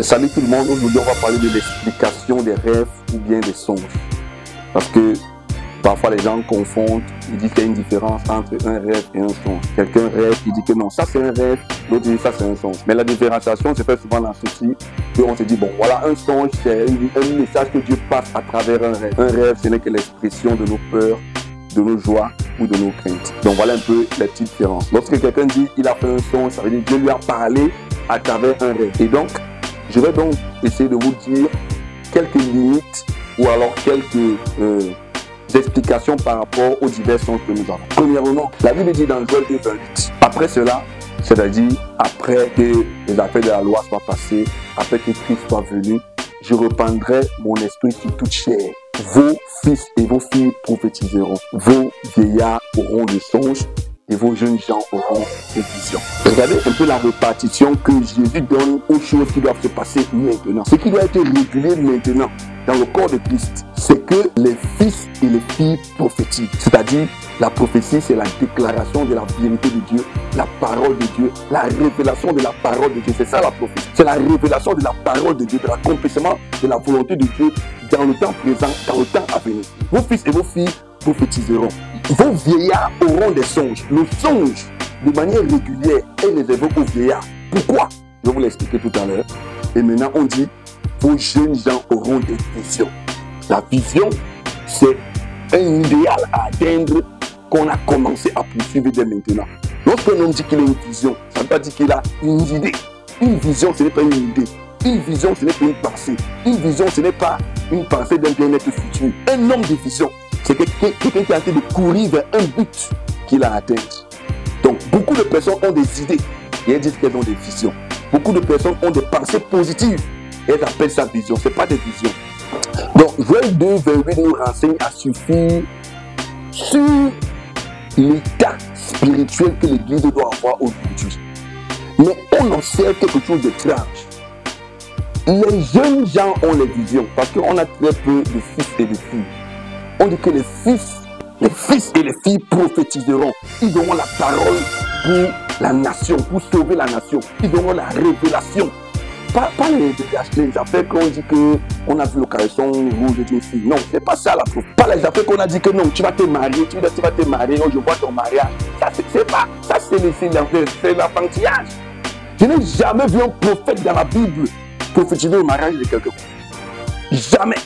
Salut tout le monde, aujourd'hui on va parler de l'explication des rêves ou bien des songes. Parce que parfois les gens confondent, ils disent qu'il y a une différence entre un rêve et un songe. Quelqu'un rêve, il dit que non, ça c'est un rêve, l'autre dit ça c'est un songe. Mais la différenciation se fait souvent dans ceci, qu'on se dit bon voilà, un songe c'est un message que Dieu passe à travers un rêve. Un rêve ce n'est que l'expression de nos peurs, de nos joies ou de nos craintes. Donc voilà un peu les petites différences. Lorsque quelqu'un dit qu'il a fait un songe, ça veut dire que Dieu lui a parlé à travers un rêve. Et donc, je vais donc essayer de vous dire quelques limites ou alors quelques explications par rapport aux divers songes que nous avons. Premièrement, la Bible dit dans Joël 2:28, après cela, c'est-à-dire après que les affaires de la loi soient passées, après que Christ soit venu, je reprendrai mon esprit sur toute chair. Vos fils et vos filles prophétiseront, vos vieillards auront des songes et vos jeunes gens auront des visions. Regardez un peu la répartition que Jésus donne aux choses qui doivent se passer maintenant. Ce qui doit être régulé maintenant dans le corps de Christ, c'est que les fils et les filles prophétisent. C'est-à-dire, la prophétie, c'est la déclaration de la vérité de Dieu, la parole de Dieu, la révélation de la parole de Dieu. C'est ça la prophétie. C'est la révélation de la parole de Dieu, de l'accomplissement de la volonté de Dieu dans le temps présent, dans le temps à venir. Vos fils et vos filles prophétiseront. Vos vieillards auront des songes. Le songe, de manière régulière, est réservé aux vieillards. Pourquoi? Je vais vous l'expliquer tout à l'heure. Et maintenant, on dit, vos jeunes gens auront des visions. La vision, c'est un idéal à atteindre qu'on a commencé à poursuivre dès maintenant. Lorsqu'un homme dit qu'il a une vision, ça ne veut pas dire qu'il a une idée. Une vision, ce n'est pas une idée. Une vision, ce n'est pas une pensée. Une vision, ce n'est pas une pensée d'un bien-être futur. Un homme de vision, c'est quelqu'un qui est en train de courir vers un but qu'il a atteint. Donc, beaucoup de personnes ont des idées et elles disent qu'elles ont des visions. Beaucoup de personnes ont des pensées positives et elles appellent ça vision. Ce n'est pas des visions. Donc, Joël 2:28 nous renseigne à suffire sur l'état spirituel que l'Église doit avoir aujourd'hui. Mais on observe quelque chose d'étrange. Les jeunes gens ont les visions parce qu'on a très peu de fils et de filles. On dit que les fils et les filles prophétiseront. Ils auront la parole pour la nation, pour sauver la nation. Ils auront la révélation. Pas les affaires qu'on dit qu'on a vu le caleçon rouge d'une fille. Non, c'est pas ça la preuve. Pas les affaires qu'on a dit que non, tu vas te marier, tu vas te marier, non, je vois ton mariage. Ça, c'est pas. Ça, c'est l'enfantillage. Je n'ai jamais vu un prophète dans la Bible prophétiser le mariage de quelqu'un. Jamais.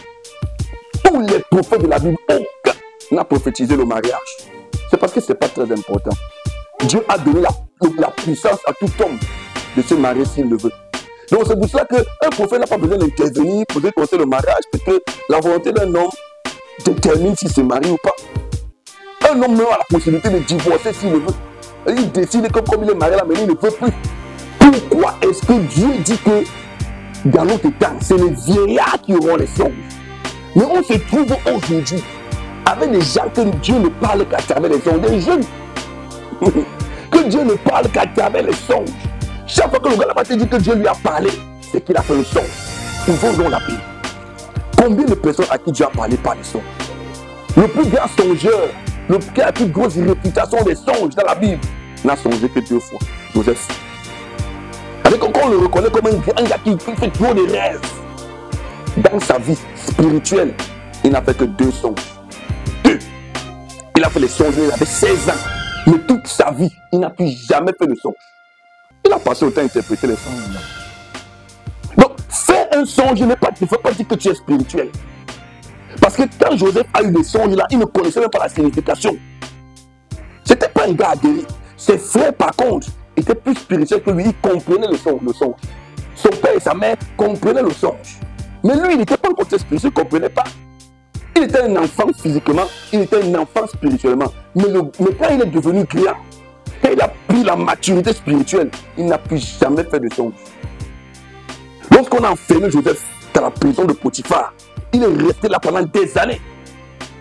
Tous les prophètes de la Bible, aucun n'a prophétisé le mariage. C'est parce que ce n'est pas très important. Dieu a donné la puissance à tout homme de se marier s'il le veut. Donc c'est pour cela qu'un prophète n'a pas besoin d'intervenir pour déclencher le mariage, parce que la volonté d'un homme détermine s'il se marie ou pas. Un homme a la possibilité de divorcer s'il le veut. Il décide que comme il est marié là, mais il ne veut plus. Pourquoi est-ce que Dieu dit que dans notre temps, c'est les vieillards qui auront les songes? Mais on se trouve aujourd'hui avec des gens que Dieu ne parle qu'à travers les songes, des jeunes. Que Dieu ne parle qu'à travers les songes. Chaque fois que le gars là-bas te dit que Dieu lui a parlé, c'est qu'il a fait le songe. Ils vont donc l'appeler. Combien de personnes à qui Dieu a parlé par les songes? Le plus grand songeur, qui a la plus grosse réputation des songes dans la Bible, n'a songé que 2 fois. Joseph. Avec on le reconnaît comme un gars qui fait trop de rêves. Dans sa vie spirituelle, il n'a fait que 2 songes. 2. Il a fait les songes, il avait 16 ans. Mais toute sa vie, il n'a plus jamais fait de songe. Il a passé autant à interpréter les songes. Donc, faire un songe ne veut pas dire que tu es spirituel. Parce que quand Joseph a eu des songes là, il ne connaissait même pas la signification. C'était pas un gars aguerri. Ses frères, par contre, étaient plus spirituels que lui. Ils comprenaient le songe. Son père et sa mère comprenaient le songe. Mais lui, il n'était pas encore spirituel, il ne comprenait pas. Il était un enfant physiquement, il était un enfant spirituellement. Mais quand il est devenu grand, quand il a pris la maturité spirituelle, il n'a plus jamais fait de songe. Lorsqu'on a enfermé Joseph dans la prison de Potiphar, il est resté là pendant des années.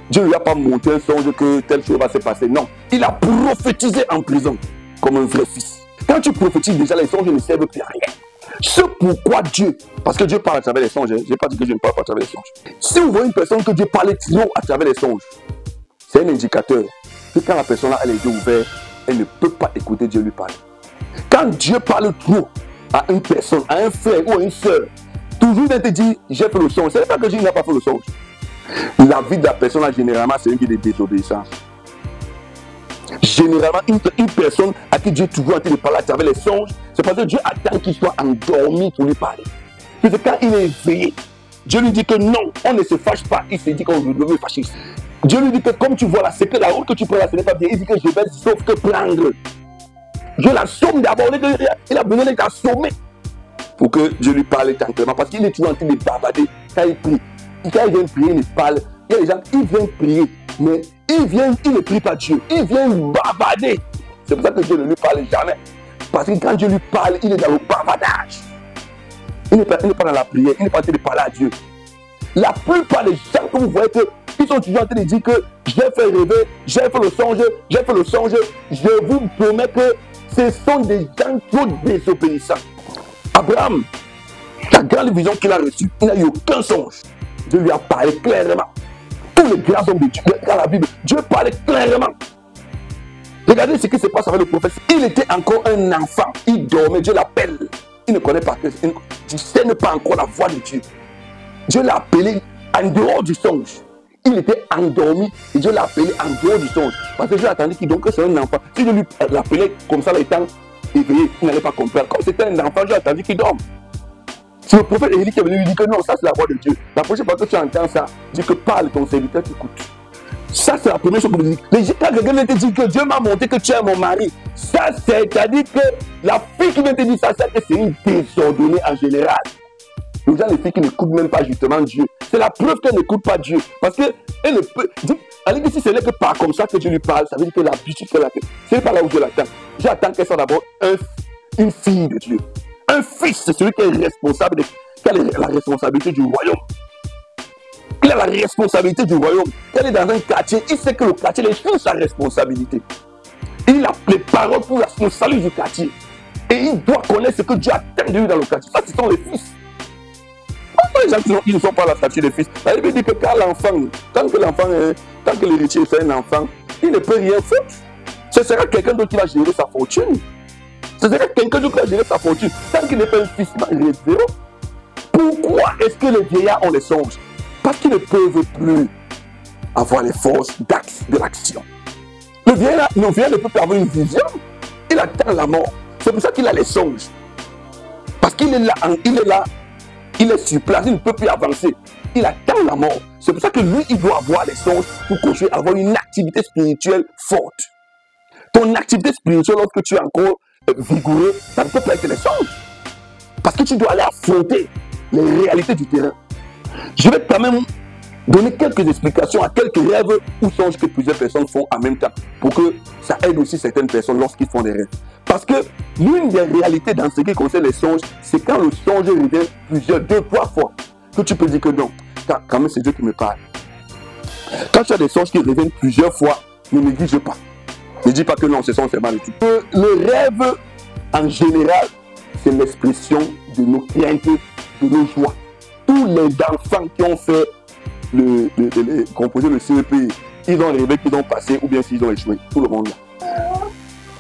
Dieu ne lui a pas montré un songe que telle chose va se passer. Non, il a prophétisé en prison comme un vrai fils. Quand tu prophétises déjà, les songes ne servent plus à rien. C'est pourquoi Dieu, parce que Dieu parle à travers les songes, je n'ai pas dit que Dieu ne parle pas à travers les songes. Si vous voyez une personne que Dieu parle trop à travers les songes, c'est un indicateur que quand la personne a les yeux ouverts, elle ne peut pas écouter Dieu lui parler. Quand Dieu parle trop, à une personne, à un frère ou à une soeur, toujours de te dire, j'ai fait le songe. Ce n'est pas que Dieu n'a pas fait le songe. La vie de la personne, là, généralement, c'est une vie de désobéissance. Généralement, une personne à qui Dieu est toujours en train de parler à travers les songes, c'est parce que Dieu attend qu'il soit endormi pour lui parler. Puis c'est quand il est éveillé, Dieu lui dit que non, on ne se fâche pas. Il se dit qu'on veut fâcher. Dieu lui dit que comme tu vois là, c'est que la route que tu prends là, ce n'est pas bien. Il dit que je vais sauf que prendre. Dieu l'assomme d'abord. Il a besoin d'être assommé pour que Dieu lui parle tranquillement. Parce qu'il est toujours en train de bavarder quand il prie. Quand il vient prier, il parle. Il y a des gens qui viennent prier, mais il ne prie pas Dieu. Il vient bavarder. C'est pour ça que Dieu ne lui parle jamais. Parce que quand Dieu lui parle, il est dans le bavardage. Il n'est pas dans la prière, il n'est pas en train de parler à Dieu. La plupart des gens que vous voyez ils sont toujours en train de dire que j'ai fait rêver, j'ai fait le songe, je vous promets que ce sont des gens trop désobéissants. Abraham, la grande vision qu'il a reçue, il n'a eu aucun songe. Dieu lui a parlé clairement. Tous les grands hommes de Dieu, dans la Bible, Dieu parlait clairement. Regardez ce qui se passe avec le prophète. Il était encore un enfant, il dormait, Dieu l'appelle. Il ne connaît pas, il ne discerne pas encore la voix de Dieu. Dieu l'a appelé en dehors du songe. Il était endormi et Dieu l'a appelé en dehors du songe. Parce que Dieu attendait qu'il donc que c'est un enfant. Si Dieu lui l'appelait comme ça, étant éveillé, il n'allait pas comprendre. Comme c'était un enfant, Dieu attendait qu'il dorme. C'est le prophète Élie qui est venu lui dire que non, ça c'est la voix de Dieu. La prochaine fois que tu entends ça, dis que parle, ton serviteur t'écoute. Ça c'est la première chose que vous dites. Quand quelqu'un vient te dire que Dieu m'a montré que tu es mon mari, ça c'est-à-dire que la fille qui vient te dire ça, c'est une désordonnée en général. Les gens, les filles qui n'écoutent même pas justement Dieu. C'est la preuve qu'elle n'écoute pas Dieu. Parce qu'elle ne peut. Elle dit que si ce n'est que par comme ça que Dieu lui parle, ça veut dire que l'habitude qu'elle a fait. C'est pas là où Dieu l'attend. Dieu attend qu'elle soit d'abord une fille de Dieu. Un fils, c'est celui qui est responsable, qui a la responsabilité du royaume. Il a la responsabilité du royaume. Quand il est dans un quartier, il sait que le quartier est sous sa responsabilité. Il a les paroles pour le salut du quartier. Et il doit connaître ce que Dieu attend de lui dans le quartier. Ça, ce sont les fils. Les gens qui ne sont pas la statue des fils. Ça veut dire que quand l'héritier fait un enfant, il ne peut rien foutre. Ce sera quelqu'un d'autre qui va gérer sa fortune. Ce sera quelqu'un d'autre qui va gérer sa fortune. Tant qu'il n'est pas un fils révérend, pourquoi est-ce que les vieillards ont les songes? Parce qu'ils ne peuvent plus avoir les forces de l'action. Le vieillard ne peut plus avoir une vision. Il attend la mort. C'est pour ça qu'il a les songes. Parce qu'il est là, il est sur place, il ne peut plus avancer. Il attend la mort. C'est pour ça que lui, il doit avoir les songes pour continuer à avoir une activité spirituelle forte. Ton activité spirituelle, lorsque tu es encore vigoureux, ça ne peut pas être les songes. Parce que tu dois aller affronter les réalités du terrain. Je vais quand même donner quelques explications à quelques rêves ou songes que plusieurs personnes font en même temps. Pour que ça aide aussi certaines personnes lorsqu'ils font des rêves. Parce que l'une des réalités dans ce qui concerne les songes, c'est quand le songe revient plusieurs, 2, 3 fois, que tu peux dire que non, quand même c'est Dieu qui me parle. Quand tu as des songes qui reviennent plusieurs fois, ne néglige pas. Ne dis pas que non, ce sont seulement les trucs. Le rêve, en général, c'est l'expression de nos craintes, de nos joies. Tous les enfants qui ont fait composer le CEP, ils ont rêvé qu'ils ont passé ou bien s'ils ont échoué. Tout le monde là.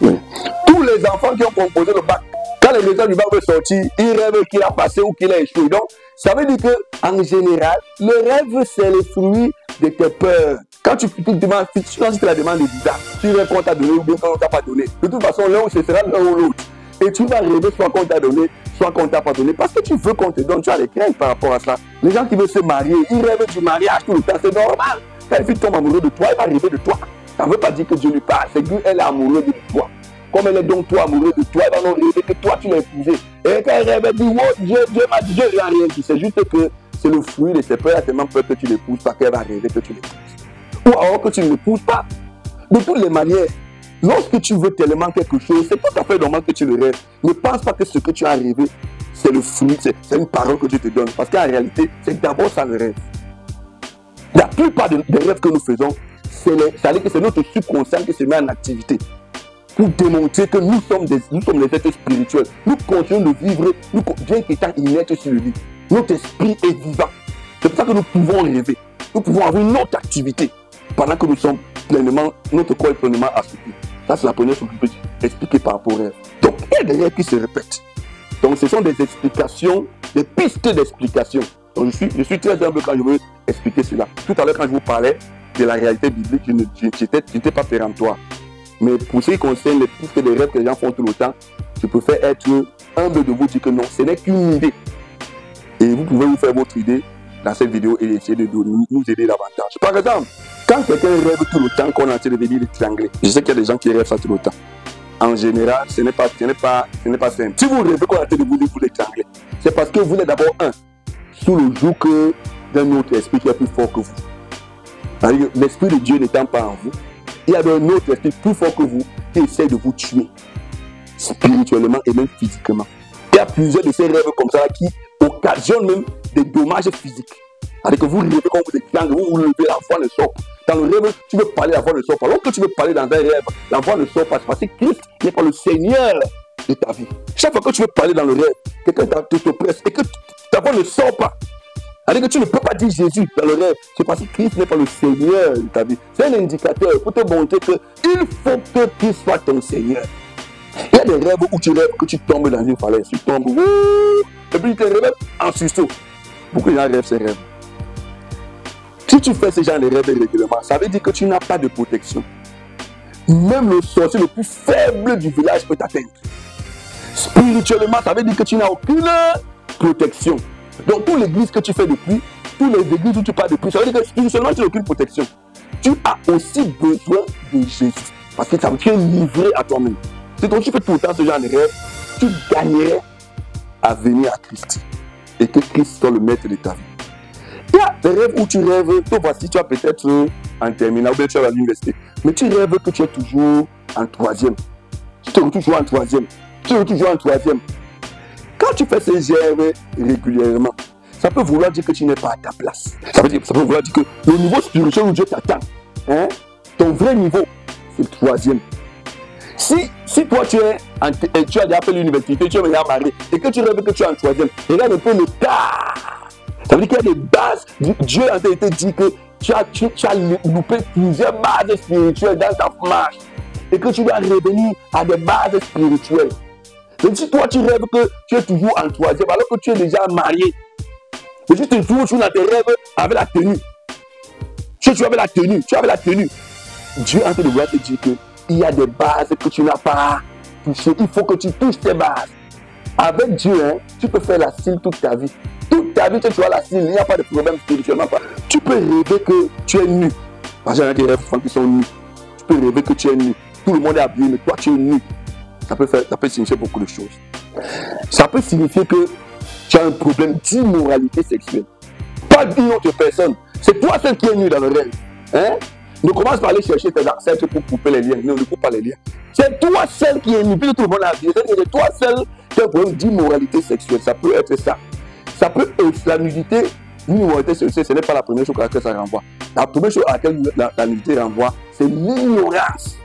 Oui. Tous les enfants qui ont composé le bac, quand les résultats du bac vont sortir, ils rêvent qu'il a passé ou qu'il a échoué. Donc, ça veut dire qu'en général, le rêve, c'est le fruit de tes peurs. Quand tu te demandes, quand tu te la demandes de visa, tu rêves qu'on t'a donné ou bien qu'on t'a pas donné. De toute façon, l'un ce sera l'un ou l'autre. Et tu vas rêver soit qu'on t'a donné, soit qu'on t'a pas donné. Parce que tu veux qu'on te donne, tu as des craintes par rapport à cela. Les gens qui veulent se marier, ils rêvent du mariage tout le temps, c'est normal. Quand une fille tombe amoureuse de toi, elle va rêver de toi. Ça ne veut pas dire que Dieu lui parle, c'est qu'elle est amoureuse de toi. Comme elle est donc toi amoureuse de toi, elle va non rêver que toi tu l'as épousée. Et quand elle rêve, elle dit, oh, Dieu m'a dit, Dieu n'a rien dit. C'est juste que c'est le fruit de ses peurs, elle a tellement peur que tu l'épouses, parce qu'elle va rêver que tu l'épouses. Ou alors que tu ne l'épouses pas. De toutes les manières, lorsque tu veux tellement quelque chose, c'est tout à fait normal que tu le rêves. Ne pense pas que ce que tu as rêvé, c'est le fruit, c'est une parole que Dieu te donne. Parce qu'en réalité, c'est d'abord ça le rêve. La plupart des rêves que nous faisons, c'est notre subconscient qui se met en activité pour démontrer que nous sommes les êtres spirituels. Nous continuons de vivre, bien qu'étant inertes sur le lit. Notre esprit est vivant. C'est pour ça que nous pouvons rêver. Nous pouvons avoir une autre activité pendant que nous sommes pleinement, notre corps est pleinement assoupi. Ça, c'est la première chose que je peux expliquer par rapport au rêve. Donc, il y a des rêves qui se répètent. Donc ce sont des explications, des pistes d'explication. Donc je suis très humble quand je veux expliquer cela. Tout à l'heure quand je vous parlais de la réalité biblique, je n'étais pas péremptoire. Mais pour ce qui concerne les pistes des rêves que les gens font tout le temps, je préfère être humble de vous dire que non, ce n'est qu'une idée. Et vous pouvez vous faire votre idée dans cette vidéo et essayer de nous aider davantage. Par exemple, quand quelqu'un rêve tout le temps qu'on est en train de venir l'étrangler, je sais qu'il y a des gens qui rêvent ça tout le temps. En général, ce n'est pas simple. Si vous rêvez qu'on est en train de vous l'étrangler, c'est parce que vous êtes d'abord sous le joug d'un autre esprit qui est plus fort que vous. L'esprit de Dieu n'étant pas en vous, il y a un autre esprit plus fort que vous qui essaie de vous tuer, spirituellement et même physiquement. Il y a plusieurs de ces rêves comme ça qui occasionnent même des dommages physiques. C'est-à-dire que vous rêvez quand vous êtes vous levez, la voix ne sort pas. Dans le rêve, tu veux parler, la voix ne sort pas. Alors que tu veux parler dans un rêve, la voix ne sort pas. C'est parce que Christ n'est pas le Seigneur de ta vie. Chaque fois que tu veux parler dans le rêve, quelqu'un te presse et que ta voix ne sort pas. C'est-à-dire que tu ne peux pas dire Jésus dans le rêve. C'est parce que Christ n'est pas le Seigneur de ta vie. C'est un indicateur pour te montrer qu'il faut que Christ soit ton Seigneur. Il y a des rêves où tu rêves que tu tombes dans une falaise. Tu tombes, et puis tu te réveilles en sursaut. Beaucoup de gens rêvent ces rêves. Si tu fais ce genre de rêves régulièrement, ça veut dire que tu n'as pas de protection. Même le sorcier le plus faible du village peut t'atteindre. Spirituellement, ça veut dire que tu n'as aucune protection. Donc, toute l'église que tu fais depuis, toutes les églises où tu pars depuis, ça veut dire que spirituellement, tu n'as aucune protection. Tu as aussi besoin de Jésus. Parce que ça veut dire que tu es livré à toi-même. Si donc tu fais tout le temps ce genre de rêve, tu gagnerais à venir à Christ. Et que Christ soit le maître de ta vie. Il y a des rêves où tu rêves, toi voici, tu as peut-être en terminale, ou bien tu es à l'université. Mais tu rêves que tu es toujours en troisième. Tu te retrouves toujours en troisième. Tu te retrouves toujours en troisième. Quand tu fais ces rêves régulièrement, ça peut vouloir dire que tu n'es pas à ta place. Ça peut vouloir dire que le niveau spirituel où Dieu t'attend, ton vrai niveau, c'est le troisième. Si toi tu as déjà fait l'université, tu es déjà marié, et que tu rêves que tu es en troisième, regarde un peu le cas. Ça veut dire qu'il y a des bases. Dieu a été dit que tu as loupé plusieurs bases spirituelles dans ta marche. Et que tu dois revenir à des bases spirituelles. Donc si toi tu rêves que tu es toujours en troisième alors que tu es déjà marié. Et tu te trouves toujours dans tes rêves avec la tenue. Tu avais la tenue. Dieu est en train de vouloir te dire qu'il y a des bases que tu n'as pas touchées. Il faut que tu touches tes bases. Avec Dieu, tu peux faire la cile toute ta vie. Toute ta vie, tu as la cile, il n'y a pas de problème spirituellement. Tu peux rêver que tu es nu. Parce qu'il y a des rêves qui sont nus. Tu peux rêver que tu es nu. Tout le monde est habillé, mais toi tu es nu. Ça peut signifier beaucoup de choses. Ça peut signifier que tu as un problème d'immoralité sexuelle. Pas d'une autre personne. C'est toi seul qui es nu dans le rêve. Ne commence pas à aller chercher tes ancêtres pour couper les liens. Non, ne coupe pas les liens. C'est toi seul qui est nu. Puis tout le monde a habillé. C'est toi seul qui as un problème d'immoralité sexuelle. Ça peut être ça. Ça peut être la nudité. L'immoralité sexuelle, ce n'est pas la première chose à laquelle ça renvoie. La première chose à laquelle la nudité renvoie, c'est l'ignorance.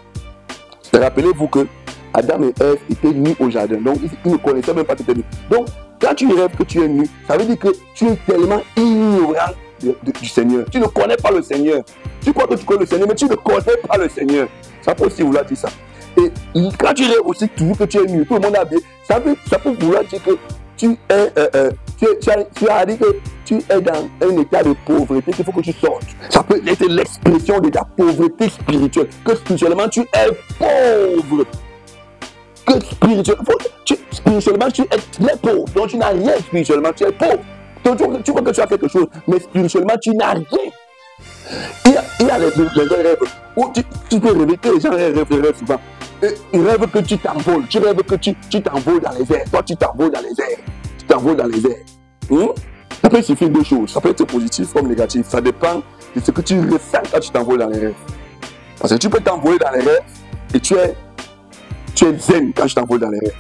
Rappelez-vous que Adam et Ève étaient nus au jardin. Donc, ils ne connaissaient même pas que tu étais nu. Donc, quand tu rêves que tu es nu, ça veut dire que tu es tellement ignorant du Seigneur. Tu ne connais pas le Seigneur. Tu crois que tu connais le Seigneur, mais tu ne connais pas le Seigneur. Ça peut aussi vouloir dire ça. Et quand tu rêves aussi toujours que tu es nu, tout le monde a bien, ça peut vouloir dire que tu as dit que tu es dans un état de pauvreté, qu'il faut que tu sortes. Ça peut être l'expression de ta pauvreté spirituelle. Que spirituellement tu es pauvre. Que spirituellement tu es très pauvre. Donc tu n'as rien spirituellement, tu es pauvre. Donc tu crois que tu as quelque chose, mais spirituellement tu n'as rien. Il y a les rêves où tu peux rêver que les gens rêvent souvent. Ils rêvent que tu t'envoles. Tu rêves que tu t'envoles dans les airs. Toi tu t'envoles dans les airs. Tu t'envoles dans les airs. Ça peut signifier deux choses. Ça peut être positif comme négatif. Ça dépend de ce que tu ressens quand tu t'envoles dans les rêves. Parce que tu peux t'envoler dans les rêves et tu es zen quand tu t'envoles dans les rêves.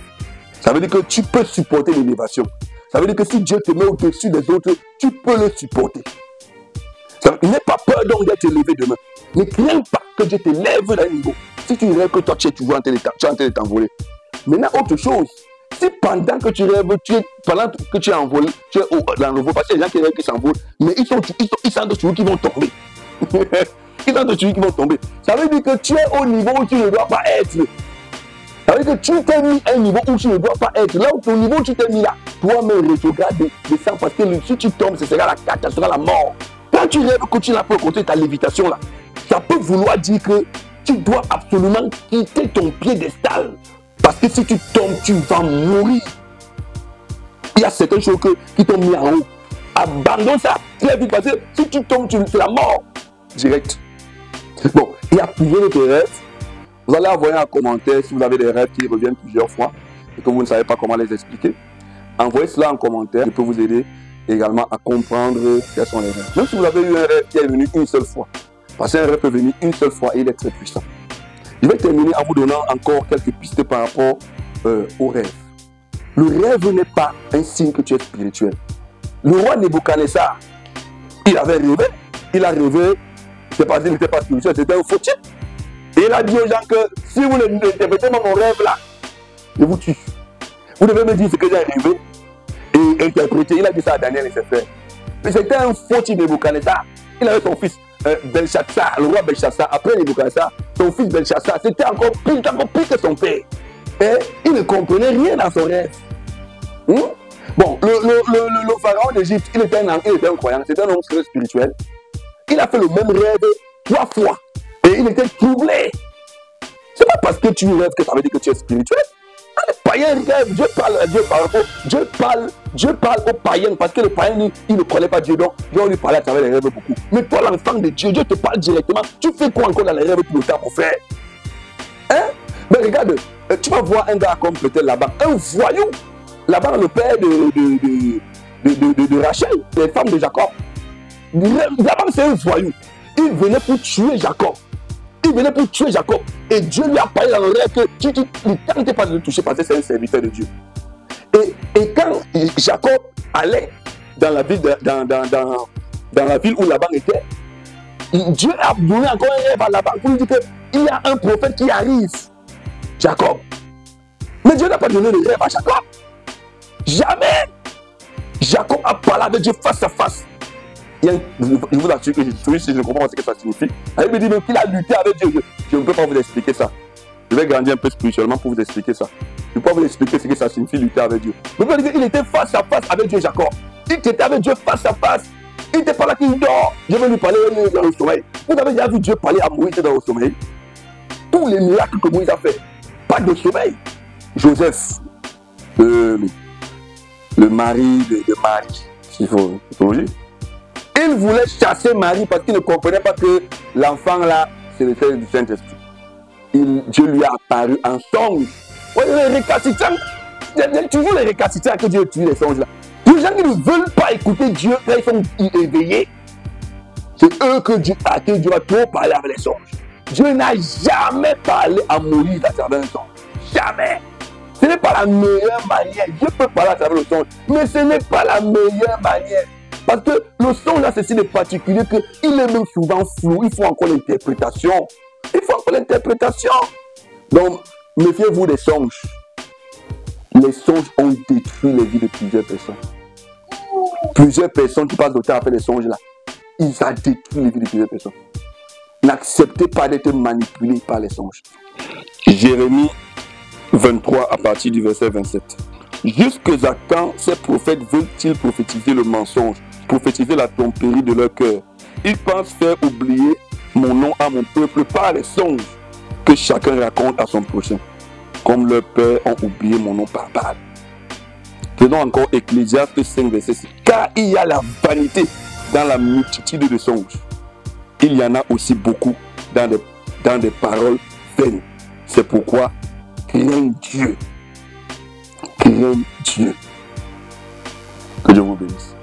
Ça veut dire que tu peux supporter l'élévation. Ça veut dire que si Dieu te met au-dessus des autres, tu peux le supporter. N'aie pas peur donc d'être élevé demain. Ne crains pas que Dieu te lève d'un niveau. Si tu rêves que toi tu es toujours en train de t'envoler. Maintenant, autre chose. Si pendant que tu rêves, pendant que tu es envolé, tu es dans le vol, parce qu'il y a des gens qui rêvent qui s'envolent, mais ils sentent toujours qu'ils vont tomber. Ils sentent toujours qu'ils vont tomber. Ça veut dire que tu es au niveau où tu ne dois pas être. Ça veut dire que tu t'es mis à un niveau où tu ne dois pas être. Là où ton niveau tu t'es mis là, toi-même rétrograde, descends parce que si tu tombes, ce sera la catastrophe, ce sera la mort. Quand tu rêves que tu n'as pas continué ta lévitation là, ça peut vouloir dire que tu dois absolument quitter ton piédestal. Parce que si tu tombes, tu vas mourir. Il y a certaines choses qui t'ont mis en haut. Abandonne ça très vite parce que si tu tombes, c'est la mort. Direct. Bon, il y a plusieurs autres rêves. Vous allez envoyer un commentaire si vous avez des rêves qui reviennent plusieurs fois et que vous ne savez pas comment les expliquer. Envoyez cela en commentaire. Je peux vous aider également à comprendre quels sont les rêves. Même si vous avez eu un rêve qui est venu une seule fois. Parce qu'un rêve peut venir une seule fois et il est très puissant. Je vais terminer en vous donnant encore quelques pistes par rapport au rêve. Le rêve n'est pas un signe que tu es spirituel. Le roi Nebuchadnezzar, il avait rêvé. Il a rêvé, c'est pas qu'il n'était pas spirituel, c'était un faux type. Et il a dit aux gens que si vous interprétez mon rêve là, je vous tue. Vous devez me dire ce que j'ai rêvé et interpréter. Il a dit ça à Daniel et ses frères. Mais c'était un faux type Nebuchadnezzar. Il avait son fils Belshazzar, le roi Belshazzar. Après Nebuchadnezzar, son fils Belshazzar, c'était encore pire que son père. Et il ne comprenait rien dans son rêve. Bon, le pharaon d'Égypte, il était un croyant, c'était un homme très spirituel. Il a fait le même rêve 3 fois. Et il était troublé. C'est pas parce que tu rêves que ça veut dire que tu es spirituel. Les païens rêvent, Dieu parle aux païens parce que le païen, il ne connaît pas Dieu. Donc, Dieu lui parlait à travers les rêves beaucoup. Mais toi, l'enfant de Dieu, Dieu te parle directement. Tu fais quoi encore dans les rêves tout le temps, mon frère? Hein? Mais regarde, tu vas voir un gars comme peut-être Laban, un voyou. Laban, le père de Rachel, les femmes de Jacob. Laban, c'est un voyou. Il venait pour tuer Jacob. Il venait pour tuer Jacob. Et Dieu lui a parlé dans le rêve que tu ne tentes pas de le toucher parce que c'est un serviteur de Dieu. Et quand Jacob allait dans la ville, dans la ville où Laban était, Dieu a donné encore un rêve à Laban pour lui dire qu'il y a un prophète qui arrive, Jacob. Mais Dieu n'a pas donné le rêve à Jacob. Jamais. Jacob a parlé avec Dieu face à face. Je vous assure que je ne comprends pas ce que ça signifie. Il me dit même qu'il a lutté avec Dieu. Je ne peux pas vous expliquer ça. Je vais grandir un peu spirituellement pour vous expliquer ça. Je ne peux pas vous expliquer ce que ça signifie lutter avec Dieu. Mais vous dire qu'il était face à face avec Dieu, Jacob. Il était avec Dieu face à face. Il n'était pas là qu'il dort. Je vais lui parler dans le sommeil. Vous avez déjà vu Dieu parler à Moïse dans le sommeil? Tous les miracles que Moïse a fait, pas de sommeil. Joseph, le mari de Marie, s'il faut dire. Il voulait chasser Marie parce qu'il ne comprenait pas que l'enfant là, c'est le Fils du Saint-Esprit. Dieu lui a apparu en songe. Ouais, les récalcitrants, toujours les récalcitrants que Dieu tue les songes là. Les gens qui ne veulent pas écouter Dieu, quand ils sont éveillés, c'est eux que Dieu va trop parler avec les songes. Dieu n'a jamais parlé à Moïse à travers un songe. Jamais. Ce n'est pas la meilleure manière. Dieu peut parler à travers le songe, mais ce n'est pas la meilleure manière. Parce que le songe là, c'est si de particulier qu'il est même souvent flou. Il faut encore l'interprétation. Donc, méfiez-vous des songes. Les songes ont détruit les vies de plusieurs personnes. Plusieurs personnes qui passent le temps à faire les songes là, ils ont détruit les vies de plusieurs personnes. N'acceptez pas d'être manipulé par les songes. Jérémie 23 à partir du verset 27. Jusqu'à quand ces prophètes veulent-ils prophétiser le mensonge, prophétiser la tromperie de leur cœur? Ils pensent faire oublier mon nom à mon peuple par les songes que chacun raconte à son prochain, comme leurs pères ont oublié mon nom par Baal. Prenons encore Ecclésiaste 5, verset 6. Car il y a la vanité dans la multitude de songes. Il y en a aussi beaucoup dans des paroles vaines. C'est pourquoi crains Dieu. Crains Dieu. Que Dieu vous bénisse.